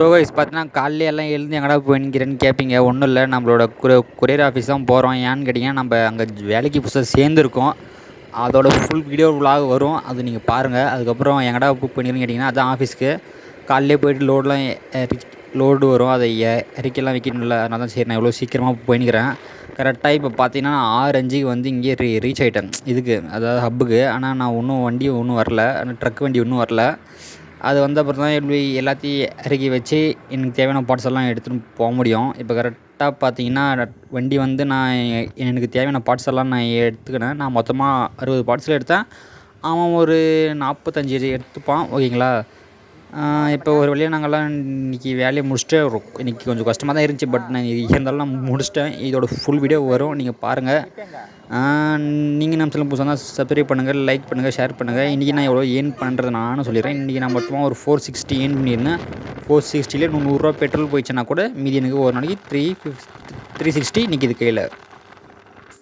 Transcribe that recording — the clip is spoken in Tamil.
ஸோ கைஸ் பார்த்தீங்கன்னா காலையில எல்லாம் எழுந்து எங்கடா போயின்னுக்கிறேன்னு கேட்பீங்க. ஒன்றும் இல்லை, நம்மளோட கொரியர் ஆஃபீஸ் தான் போகிறோம். ஏன்னு கேட்டிங்கன்னா, நம்ம அங்கே வேலைக்கு புதுசாக சேர்ந்துருக்கோம். அதோட ஃபுல் வீடியோ விலாக் வரும், அது நீங்கள் பாருங்கள். அதுக்கப்புறம் எங்கடா புக் பண்ணிக்கிறேன்னு கேட்டிங்கன்னா, அதான் ஆஃபீஸ்க்கு காலையிலே போய்ட்டு லோடு வரும், அதை இறக்கிலாம் வைக்கணும்ல. அதனால தான் சரி நான் எவ்வளோ சீக்கிரமாக போயின்னுக்கிறேன். கரெக்டாக இப்போ பார்த்தீங்கன்னா 6:05க்கு வந்து இங்கே ரீச் ஆகிட்டேன் இதுக்கு, அதாவது ஹப்புக்கு. ஆனால் நான் வண்டி ஒன்றும் வரல, ட்ரக் வண்டி ஒன்றும் வரல. அது வந்த அப்புறம் தான் எப்படி எல்லாத்தையும் இறக்கி வச்சு எனக்கு தேவையான பார்ட்ஸ் எல்லாம் எடுத்துகிட்டு போக முடியும். இப்போ கரெக்டாக பார்த்தீங்கன்னா வண்டி வந்து எனக்கு தேவையான பார்ட்ஸ் எல்லாம் நான் எடுத்துக்கினேன். நான் மொத்தமாக 60 பார்ட்ஸில் எடுத்தேன். அவன் ஒரு 45 எடுத்துப்பான், ஓகேங்களா. இப்போ ஒரு வழியாக நாங்கள்லாம் இன்றைக்கி வேலையை முடிச்சுட்டு இன்றைக்கி கொஞ்சம் கஷ்டமாக தான் இருந்துச்சு, பட் நான் இருந்தாலும் நான் முடிச்சிட்டேன். இதோட ஃபுல் வீடியோ வரும், நீங்கள் பாருங்கள். நீங்கள் நம்ம சேனல் புதுசாக தான் சப்ஸ்கிரைப் பண்ணுங்கள், லைக் பண்ணுங்கள், ஷேர் பண்ணுங்கள். இன்றைக்கி நான் எவ்வளோ ஏர்ன் பண்ணுறது நானும் சொல்லிடுறேன். இன்றைக்கி நான் மொத்தமாக ஒரு 460 ஏர்ன் பண்ணியிருந்தேன். 460லே 100 ரூபா பெட்ரோல் போயிடுச்சுன்னா கூட மீதி எனக்கு ஒரு நாளைக்கு 360 நிற்கிது கையில்.